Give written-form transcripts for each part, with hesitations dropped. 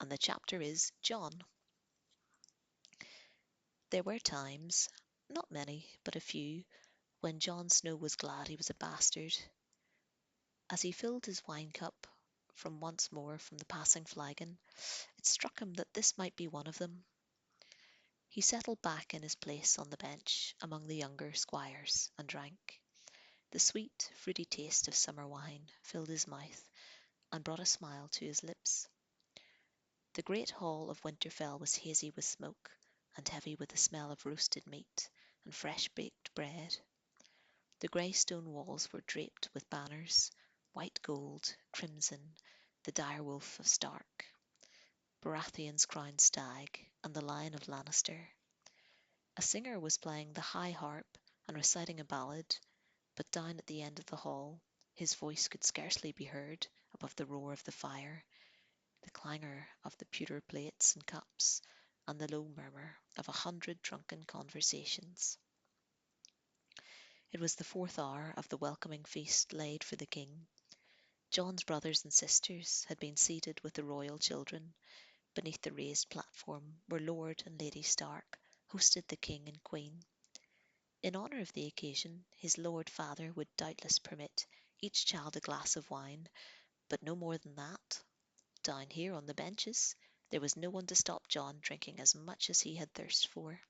and the chapter is John. There were times, not many, but a few, when John Snow was glad he was a bastard. As he filled his wine cup from once more from the passing flagon, it struck him that this might be one of them. He settled back in his place on the bench among the younger squires and drank. The sweet, fruity taste of summer wine filled his mouth and brought a smile to his lips. The great hall of Winterfell was hazy with smoke and heavy with the smell of roasted meat and fresh baked bread. The grey stone walls were draped with banners, white gold, crimson, the dire wolf of Stark, Baratheon's crowned stag, and the Lion of Lannister. A singer was playing the high harp and reciting a ballad, but down at the end of the hall his voice could scarcely be heard above the roar of the fire, the clangour of the pewter plates and cups, and the low murmur of 100 drunken conversations. It was the fourth hour of the welcoming feast laid for the king. John's brothers and sisters had been seated with the royal children beneath the raised platform where Lord and Lady Stark hosted the king and queen. In honour of the occasion, his lord father would doubtless permit each child a glass of wine, but no more than that. Down here on the benches, there was no one to stop John drinking as much as he had thirst for.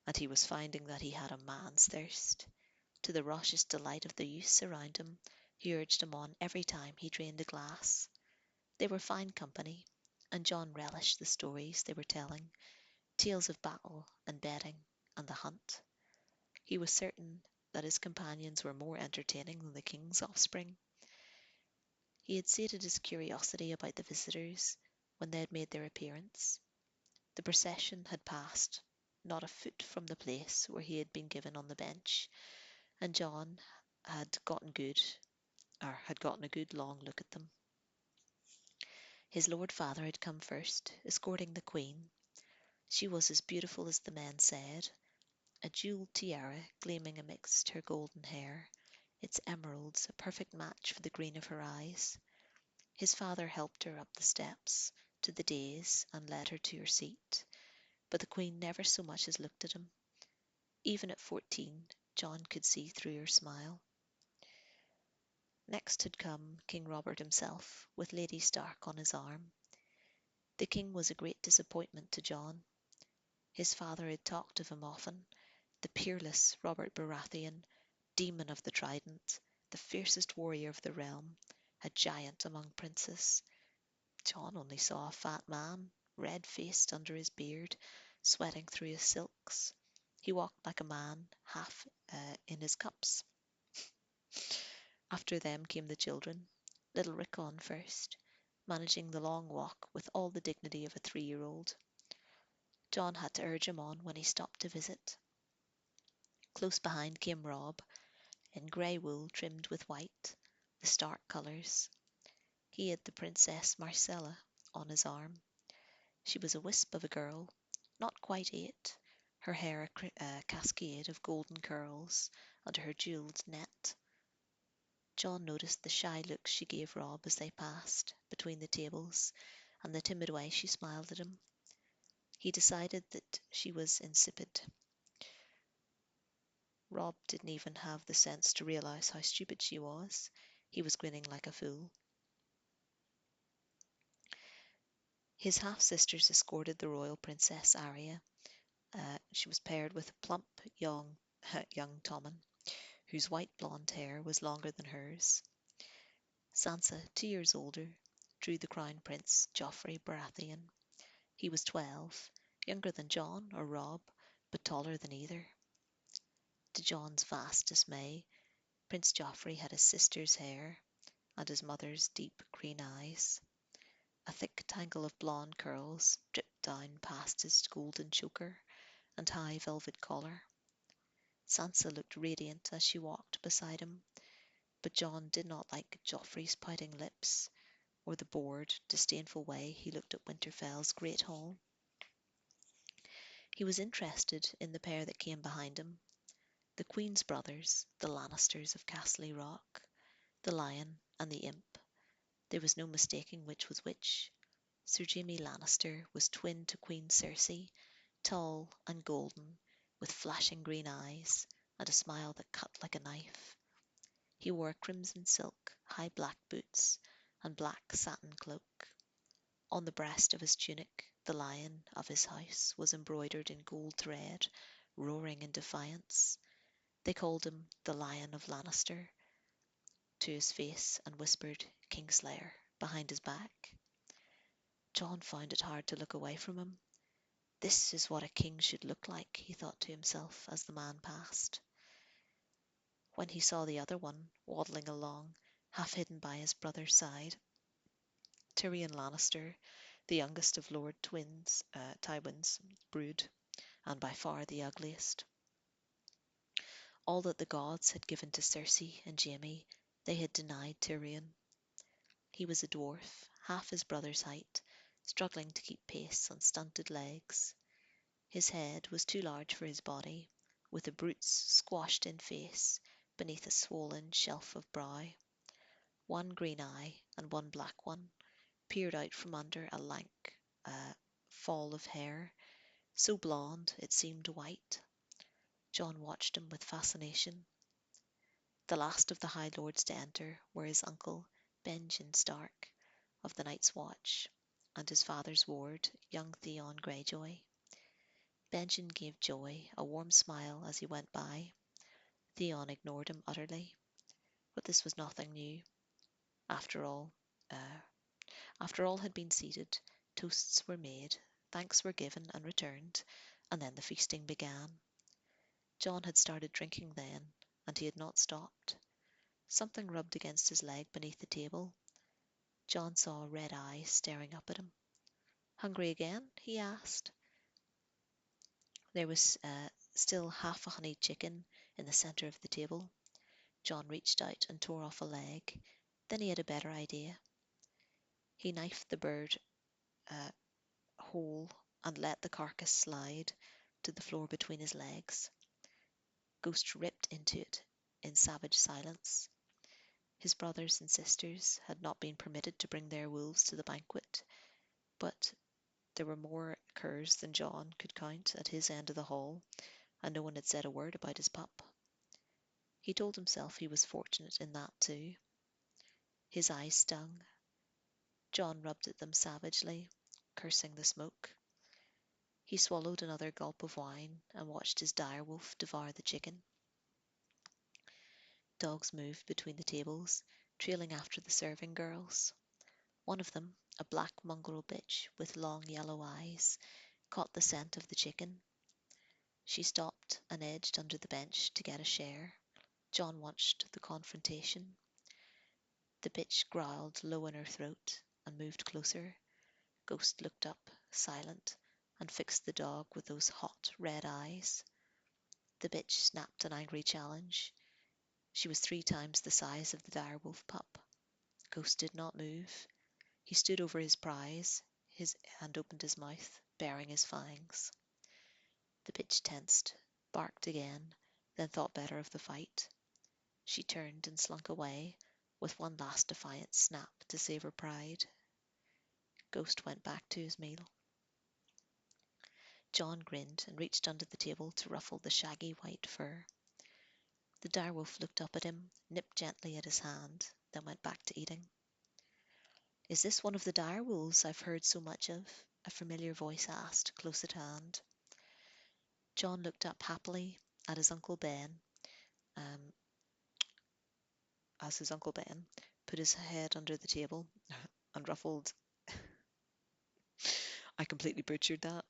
And he was finding that he had a man's thirst. To the raucous delight of the youths around him, he urged them on every time he drained a glass. They were fine company, and John relished the stories they were telling, tales of battle and betting and the hunt. He was certain that his companions were more entertaining than the king's offspring. He had sated his curiosity about the visitors when they had made their appearance. The procession had passed not a foot from the place where he had been given on the bench, and John had gotten a good long look at them. His lord father had come first, escorting the queen. She was as beautiful as the men said, a jewelled tiara gleaming amidst her golden hair, its emeralds a perfect match for the green of her eyes. His father helped her up the steps to the dais and led her to her seat, but the queen never so much as looked at him. Even at 14, John could see through her smile. Next had come King Robert himself, with Lady Stark on his arm. The king was a great disappointment to John. His father had talked of him often, the peerless Robert Baratheon, demon of the trident, the fiercest warrior of the realm, a giant among princes. John only saw a fat man, red-faced under his beard, sweating through his silks. He walked like a man, half in his cups. After them came the children, little Rickon first, managing the long walk with all the dignity of a 3-year-old. John had to urge him on when he stopped to visit. Close behind came Rob, in grey wool trimmed with white, the Stark colours. He had the Princess Marcella on his arm. She was a wisp of a girl, not quite 8, her hair a cascade of golden curls under her jewelled net. John noticed the shy looks she gave Rob as they passed between the tables, and the timid way she smiled at him. He decided that she was insipid. Rob didn't even have the sense to realise how stupid she was. He was grinning like a fool. His half-sisters escorted the royal princess Arya. She was paired with a plump, young Tommen, whose white blonde hair was longer than hers. Sansa, 2 years older, drew the crown prince, Joffrey Baratheon. He was 12, younger than John or Rob, but taller than either. To John's vast dismay, Prince Joffrey had his sister's hair and his mother's deep green eyes. A thick tangle of blonde curls dripped down past his golden choker and high velvet collar. Sansa looked radiant as she walked beside him, but John did not like Joffrey's pouting lips, or the bored, disdainful way he looked at Winterfell's great hall. He was interested in the pair that came behind him, the Queen's brothers, the Lannisters of Castle Rock, the Lion and the Imp. There was no mistaking which was which. Sir Jaime Lannister was twin to Queen Cersei, tall and golden, with flashing green eyes and a smile that cut like a knife. He wore crimson silk, high black boots, and black satin cloak. On the breast of his tunic, the lion of his house was embroidered in gold thread, roaring in defiance. They called him the Lion of Lannister to his face and whispered Kingslayer behind his back. Jon found it hard to look away from him. This is what a king should look like, he thought to himself as the man passed. When he saw the other one waddling along, half hidden by his brother's side, Tyrion Lannister, the youngest of Lord Tywin's brood, and by far the ugliest. All that the gods had given to Cersei and Jaime, they had denied Tyrion. He was a dwarf, half his brother's height, struggling to keep pace on stunted legs. His head was too large for his body, with a brute's squashed-in face beneath a swollen shelf of brow. One green eye and one black one peered out from under a lank fall of hair, so blonde it seemed white. Jon watched him with fascination. The last of the High Lords to enter were his uncle, Benjen Stark, of the Night's Watch, and his father's ward, young Theon Greyjoy. Benjen gave Joy a warm smile as he went by. Theon ignored him utterly, but this was nothing new. After all, uh, after all had been seated, toasts were made, thanks were given and returned, and then the feasting began. Jon had started drinking then, and he had not stopped. Something rubbed against his leg beneath the table. Jon saw red eyes staring up at him. "Hungry again?" he asked. There was still half a honeyed chicken in the centre of the table. Jon reached out and tore off a leg. Then he had a better idea. He knifed the bird uh, whole and let the carcass slide to the floor between his legs. Ghost ripped into it in savage silence. His brothers and sisters had not been permitted to bring their wolves to the banquet, but there were more curs than Jon could count at his end of the hall, and no one had said a word about his pup. He told himself he was fortunate in that too. His eyes stung. Jon rubbed at them savagely, cursing the smoke. He swallowed another gulp of wine and watched his direwolf devour the chicken. Dogs moved between the tables, trailing after the serving girls. One of them, a black mongrel bitch with long yellow eyes, caught the scent of the chicken. She stopped and edged under the bench to get a share. Jon watched the confrontation. The bitch growled low in her throat and moved closer. Ghost looked up, silent, and fixed the dog with those hot, red eyes. The bitch snapped an angry challenge. She was 3 times the size of the direwolf pup. Ghost did not move. He stood over his prize, and opened his mouth, baring his fangs. The bitch tensed, barked again, then thought better of the fight. She turned and slunk away, with one last defiant snap to save her pride. Ghost went back to his meal. Jon grinned and reached under the table to ruffle the shaggy white fur. The direwolf looked up at him, nipped gently at his hand, then went back to eating. "Is this one of the direwolves I've heard so much of?" a familiar voice asked, close at hand. Jon looked up happily at his Uncle Ben, um, as his Uncle Ben put his head under the table and ruffled. I completely butchered that.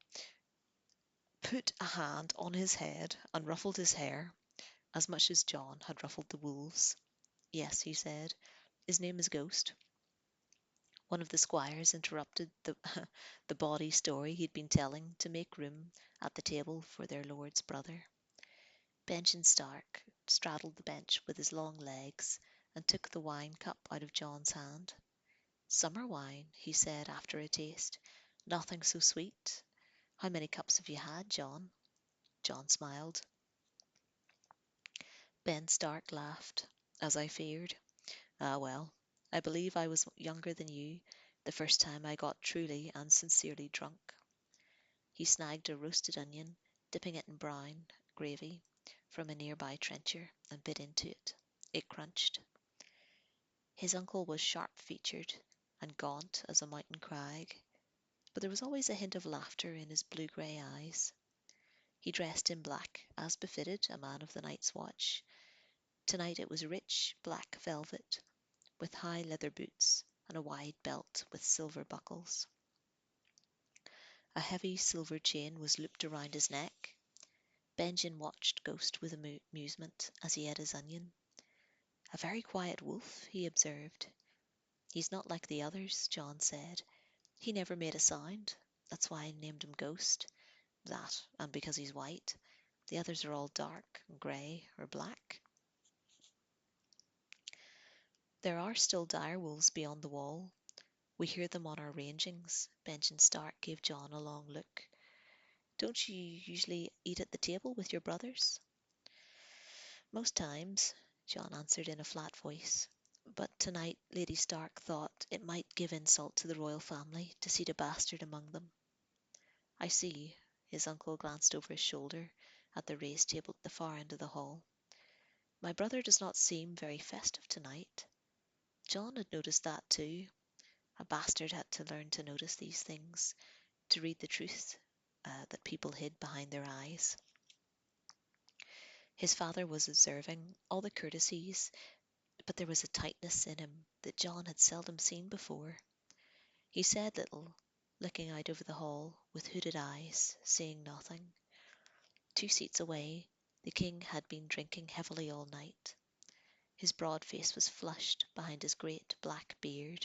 Put a hand on his head and ruffled his hair, as much as Jon had ruffled the wolves. "Yes," he said, "his name is Ghost." One of the squires interrupted the, the bawdy story he'd been telling to make room at the table for their lord's brother. Benjen Stark straddled the bench with his long legs and took the wine cup out of Jon's hand. "Summer wine," he said after a taste. "Nothing so sweet. How many cups have you had, Jon?" Jon smiled. Ben Stark laughed. "As I feared. Ah, well, I believe I was younger than you the first time I got truly and sincerely drunk. He snagged a roasted onion, dipping it in brown gravy from a nearby trencher, and bit into it. It crunched. His uncle was sharp-featured and gaunt as a mountain crag, but there was always a hint of laughter in his blue-grey eyes. He dressed in black, as befitted a man of the night's watch. Tonight it was rich black velvet, with high leather boots and a wide belt with silver buckles. A heavy silver chain was looped around his neck. Benjamin watched Ghost with amusement as he ate his onion. A very quiet wolf, he observed. He's not like the others, John said. He never made a sound. That's why I named him Ghost. That, and because he's white. The others are all dark and grey or black. There are still dire wolves beyond the wall. We hear them on our rangings. Benjamin Stark gave John a long look. Don't you usually eat at the table with your brothers? Most times, John answered in a flat voice. But tonight Lady Stark thought it might give insult to the royal family to seat a bastard among them. I see. His uncle glanced over his shoulder at the raised table at the far end of the hall. My brother does not seem very festive tonight. John had noticed that too. A bastard had to learn to notice these things, to read the truth that people hid behind their eyes. His father was observing all the courtesies, but there was a tightness in him that John had seldom seen before. He said little, looking out over the hall with hooded eyes, saying nothing. 2 seats away, the king had been drinking heavily all night. His broad face was flushed behind his great black beard.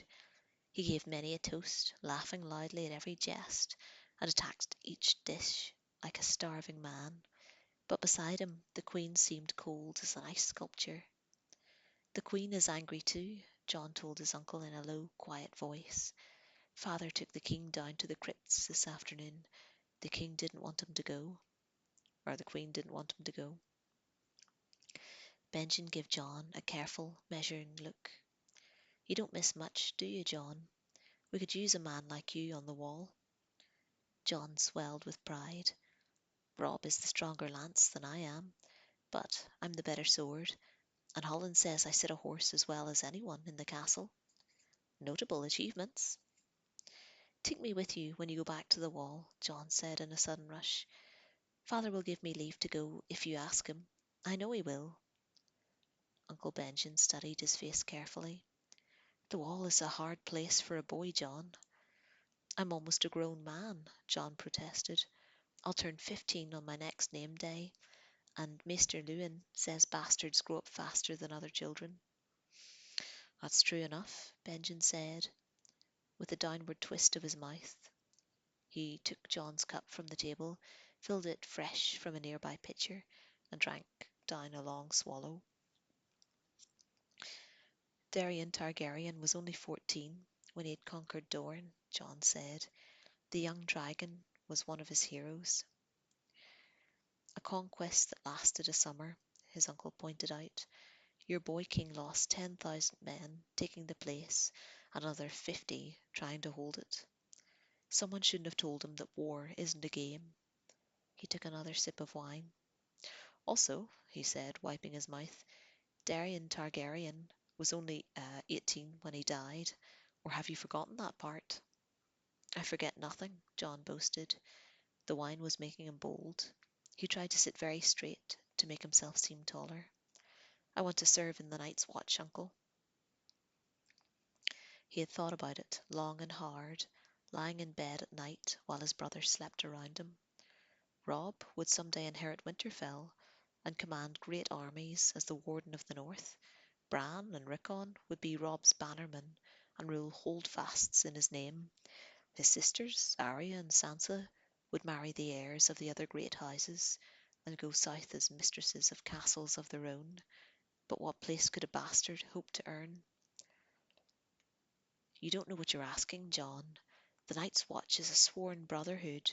He gave many a toast, laughing loudly at every jest, and attacked each dish like a starving man. But beside him, the queen seemed cold as an ice sculpture. The queen is angry too, John told his uncle in a low, quiet voice. Father took the king down to the crypts this afternoon. The king didn't want him to go, or the queen didn't want him to go. Benjamin gave John a careful, measuring look. You don't miss much, do you, John? We could use a man like you on the wall. John swelled with pride. Rob is the stronger lance than I am, but I'm the better sword, and Holland says I sit a horse as well as anyone in the castle. Notable achievements. Take me with you when you go back to the wall, John said in a sudden rush. Father will give me leave to go if you ask him. I know he will. Uncle Benjamin studied his face carefully. The wall is a hard place for a boy, John. I'm almost a grown man, John protested. I'll turn 15 on my next name day, and Maester Lewin says bastards grow up faster than other children. That's true enough, Benjamin said, with a downward twist of his mouth. He took John's cup from the table, filled it fresh from a nearby pitcher, and drank down a long swallow. Daeron Targaryen was only 14 when he had conquered Dorne, John said. The young dragon was one of his heroes. A conquest that lasted a summer, his uncle pointed out. Your boy king lost 10,000 men taking the place, and another 50 trying to hold it. Someone shouldn't have told him that war isn't a game. He took another sip of wine. Also, he said, wiping his mouth, Daeron Targaryen was only 18 when he died. Or have you forgotten that part? I forget nothing, John boasted. The wine was making him bold. He tried to sit very straight to make himself seem taller. I want to serve in the Night's Watch, uncle. He had thought about it long and hard, lying in bed at night while his brothers slept around him. Rob would some day inherit Winterfell and command great armies as the Warden of the North. Bran and Rickon would be Rob's bannermen and rule holdfasts in his name. His sisters, Arya and Sansa, would marry the heirs of the other great houses and go south as mistresses of castles of their own. But what place could a bastard hope to earn? You don't know what you're asking, John. The Night's Watch is a sworn brotherhood.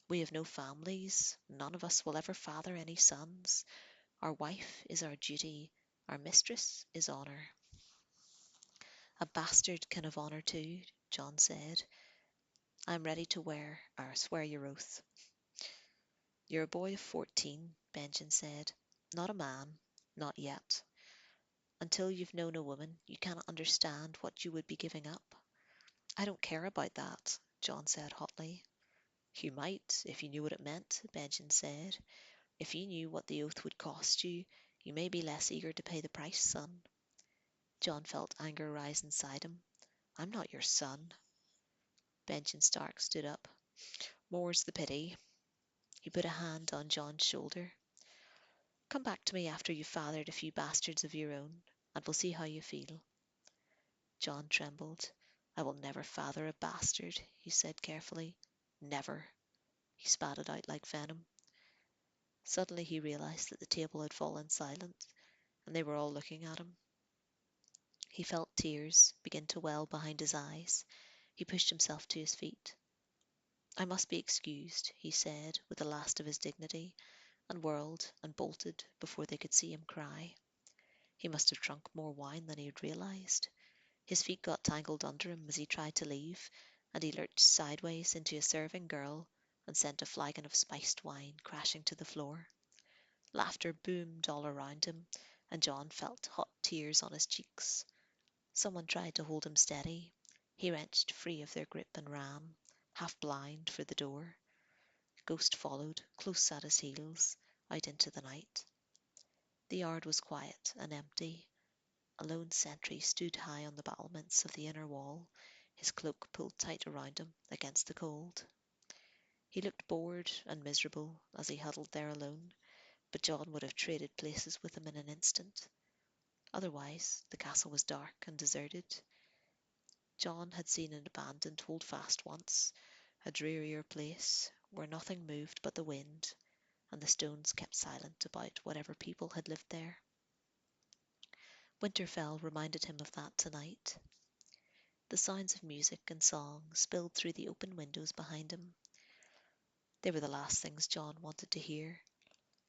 We have no families. None of us will ever father any sons. Our wife is our duty. Our mistress is honour. A bastard can have honour too, John said. "I am ready to swear your oath." "You're a boy of 14, Benjamin said. "Not a man. Not yet. Until you've known a woman, you cannot understand what you would be giving up." "I don't care about that," John said hotly. "You might, if you knew what it meant," Benjamin said. "If you knew what the oath would cost you, you may be less eager to pay the price, son." John felt anger rise inside him. "I'm not your son." Benjamin Stark stood up. "More's the pity." He put a hand on John's shoulder. "Come back to me after you've fathered a few bastards of your own, and we'll see how you feel." John trembled. "I will never father a bastard," he said carefully. "Never." He spat it out like venom. Suddenly he realized that the table had fallen silent, and they were all looking at him. He felt tears begin to well behind his eyes. He pushed himself to his feet. "I must be excused," he said, with the last of his dignity, and whirled and bolted before they could see him cry. He must have drunk more wine than he had realized. His feet got tangled under him as he tried to leave, and he lurched sideways into a serving girl and sent a flagon of spiced wine crashing to the floor. Laughter boomed all around him, and John felt hot tears on his cheeks. Someone tried to hold him steady. He wrenched free of their grip and ran, half blind, for the door. Ghost followed, close at his heels, out into the night. The yard was quiet and empty. A lone sentry stood high on the battlements of the inner wall, his cloak pulled tight around him against the cold. He looked bored and miserable as he huddled there alone, but John would have traded places with him in an instant. Otherwise, the castle was dark and deserted. John had seen an abandoned holdfast once, a drearier place, where nothing moved but the wind, and the stones kept silent about whatever people had lived there. Winterfell reminded him of that tonight. The sounds of music and song spilled through the open windows behind him. They were the last things John wanted to hear.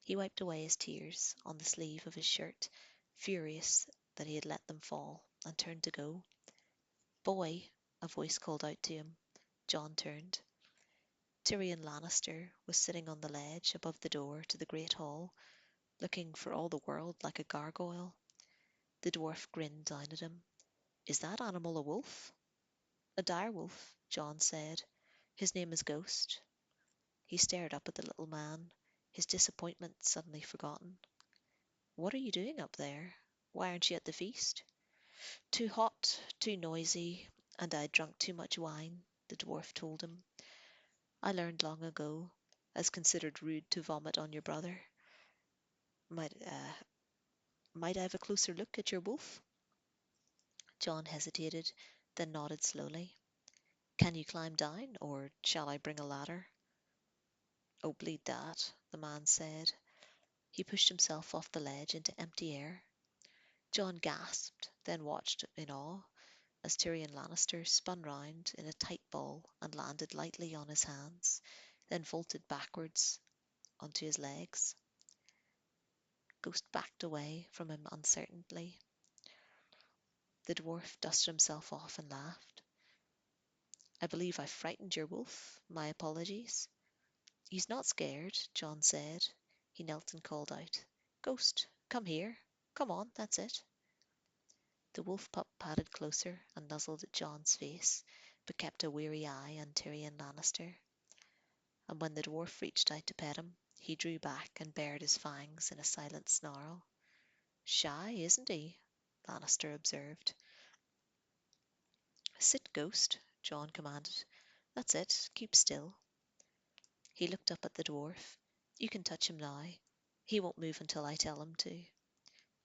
He wiped away his tears on the sleeve of his shirt, furious that he had let them fall, and turned to go. "Boy!" a voice called out to him. John turned. Tyrion Lannister was sitting on the ledge above the door to the great hall, looking for all the world like a gargoyle. The dwarf grinned down at him. "Is that animal a wolf?" "A dire wolf," John said. "His name is Ghost." He stared up at the little man, his disappointment suddenly forgotten. "What are you doing up there? Why aren't you at the feast?" "Too hot, too noisy, and I'd drunk too much wine," the dwarf told him. "I learned long ago, as considered rude to vomit on your brother. Might, uh, might I have a closer look at your wolf?" John hesitated, then nodded slowly. "Can you climb down, or shall I bring a ladder?" "Oh, bleed that," the man said. He pushed himself off the ledge into empty air. John gasped, then watched in awe as Tyrion Lannister spun round in a tight ball and landed lightly on his hands, then vaulted backwards onto his legs. Ghost backed away from him uncertainly. The dwarf dusted himself off and laughed. "I believe I frightened your wolf. My apologies." "He's not scared," John said. He knelt and called out, "Ghost, come here. Come on, that's it." The wolf pup padded closer and nuzzled at John's face, but kept a weary eye on Tyrion Lannister. And when the dwarf reached out to pet him, he drew back and bared his fangs in a silent snarl. "Shy, isn't he?" Lannister observed. "Sit, Ghost," John commanded. "That's it, keep still." He looked up at the dwarf. "You can touch him now. He won't move until I tell him to.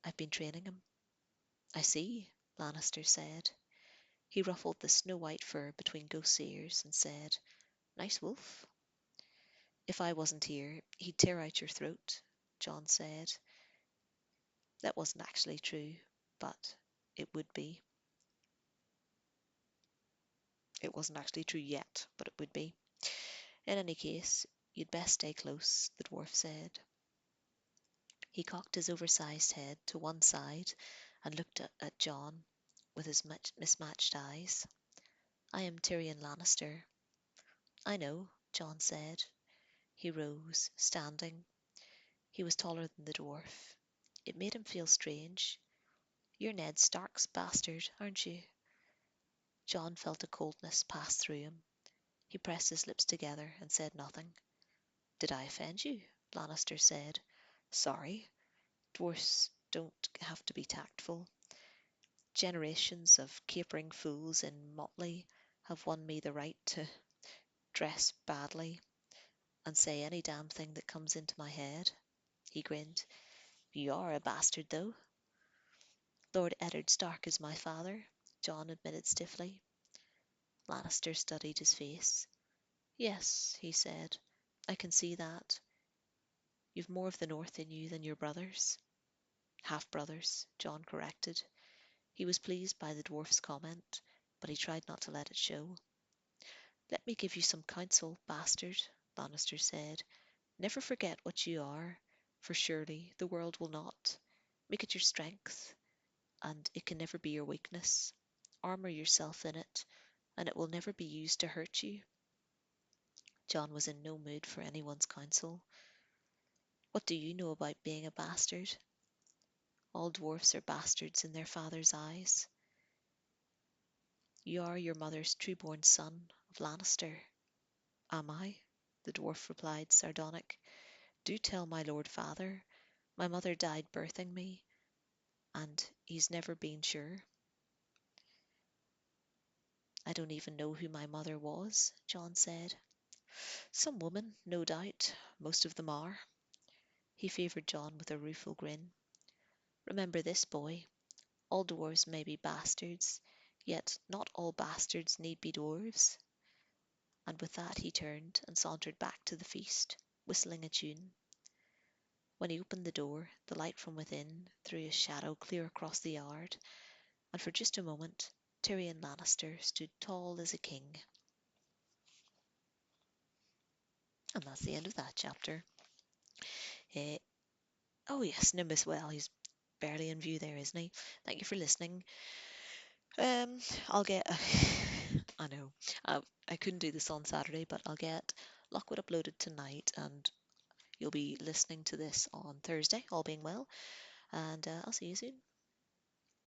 I've been training him." "I see," Lannister said. He ruffled the snow-white fur between Ghost's ears and said, "Nice wolf." "If I wasn't here, he'd tear out your throat," John said. That wasn't actually true, but it would be. It wasn't actually true yet, but it would be. "In any case, you'd best stay close," the dwarf said. He cocked his oversized head to one side and looked at John with his mismatched eyes. I am Tyrion Lannister. I know, Jon said. He rose, standing. He was taller than the dwarf. It made him feel strange. You're Ned Stark's bastard, aren't you? Jon felt a coldness pass through him. He pressed his lips together and said nothing. Did I offend you? Lannister said. Sorry. Dwarfs don't have to be tactful. Generations of capering fools in motley have won me the right to dress badly and say any damn thing that comes into my head. He grinned. You are a bastard, though. Lord Eddard Stark is my father, Jon admitted stiffly. Lannister studied his face. Yes, he said, I can see that. You've more of the North in you than your brothers. Half-brothers, Jon corrected. He was pleased by the dwarf's comment, but he tried not to let it show. Let me give you some counsel, bastard, Lannister said. Never forget what you are, for surely the world will not. Make it your strength, and it can never be your weakness. Armour yourself in it, and it will never be used to hurt you. Jon was in no mood for anyone's counsel. What do you know about being a bastard? All dwarfs are bastards in their father's eyes. You are your mother's true-born son of Lannister. Am I? The dwarf replied, sardonic. Do tell my lord father. My mother died birthing me, and he's never been sure. I don't even know who my mother was, Jon said. Some woman, no doubt. Most of them are. He favoured Jon with a rueful grin. Remember this, boy. All dwarves may be bastards, yet not all bastards need be dwarves. And with that he turned and sauntered back to the feast, whistling a tune. When he opened the door, the light from within threw a shadow clear across the yard, and for just a moment Tyrion Lannister stood tall as a king. And that's the end of that chapter. Uh, oh yes, Nim as well. He's barely in view there, isn't he? Thank you for listening. I'll get. I know. I couldn't do this on Saturday, but I'll get Lockwood uploaded tonight, and you'll be listening to this on Thursday, all being well. And I'll see you soon.